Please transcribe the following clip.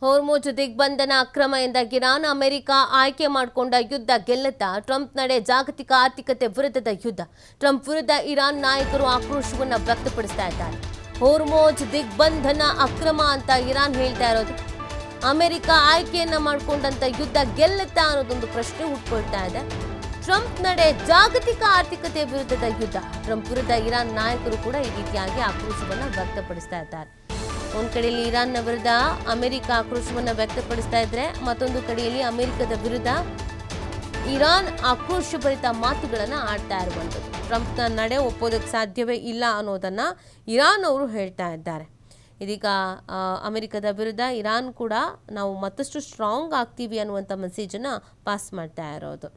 Hormuz ದಿಗ್ಬಂಧನ ಅಕ್ರಮ ಎಂದ Iran America ಆಯ್ಕೆ ಮಾಡಿಕೊಂಡ ಯುದ್ಧ ಗೆಲ್ಲುತ್ತಾ ಟ್ರಂಪ್ ನಡೆ ಜಾಗತಿಕ ಆರ್ಥಿಕತೆ ವಿರುದ್ಧದ ಯುದ್ಧ. ಟ್ರಂಪ್ ವಿರುದ್ಧ ಇರಾನ್ ನಾಯಕರು ಆಕ್ರೋಶವನ್ನು ವ್ಯಕ್ತಪಡಿಸ್ತಾ ಇದ್ದಾರೆ. ಹೋರ್ಮುಜ್ ದಿಗ್ಬಂಧನ ಅಕ್ರಮ ಅಂತ ಇರಾನ್ ಹೇಳ್ತಾ ಇರೋದು. ಅಮೆರಿಕ ಆಯ್ಕೆಯನ್ನ ಮಾಡಿಕೊಂಡಂತ ಯುದ್ಧ ಗೆಲ್ಲುತ್ತಾ ಅನ್ನೋದೊಂದು ಪ್ರಶ್ನೆ ಹುಟ್ಕೊಳ್ತಾ ಇದೆ. ಟ್ರಂಪ್ ನಡೆ ಜಾಗತಿಕ ಆರ್ಥಿಕತೆ ವಿರುದ್ಧದ ಯುದ್ಧ. ಟ್ರಂಪ್ ವಿರುದ್ಧ ಇರಾನ್ ನಾಯಕರು ಕೂಡ ಈ ರೀತಿಯಾಗಿ ಆಕ್ರೋಶವನ್ನು ವ್ಯಕ್ತಪಡಿಸ್ತಾ ಇದ್ದಾರೆ. ಒಂದು ಕಡೆಯಲ್ಲಿ ಇರಾನ್ನ ವಿರುದ್ಧ ಅಮೆರಿಕ ಆಕ್ರೋಶವನ್ನು ವ್ಯಕ್ತಪಡಿಸ್ತಾ ಇದ್ರೆ, ಮತ್ತೊಂದು ಕಡೆಯಲ್ಲಿ ಅಮೆರಿಕದ ವಿರುದ್ಧ ಇರಾನ್ ಆಕ್ರೋಶಭರಿತ ಮಾತುಗಳನ್ನು ಆಡ್ತಾ ಇರುವಂಥದ್ದು. ಟ್ರಂಪ್ನ ನಡೆ ಒಪ್ಪೋದಕ್ಕೆ ಸಾಧ್ಯವೇ ಇಲ್ಲ ಅನ್ನೋದನ್ನ ಇರಾನ್ ಅವರು ಹೇಳ್ತಾ ಇದ್ದಾರೆ. ಇದೀಗ ಅಮೆರಿಕದ ವಿರುದ್ಧ ಇರಾನ್ ಕೂಡ ನಾವು ಮತ್ತಷ್ಟು ಸ್ಟ್ರಾಂಗ್ ಆಗ್ತೀವಿ ಅನ್ನುವಂಥ ಮೆಸೇಜನ್ನು ಪಾಸ್ ಮಾಡ್ತಾ ಇರೋದು.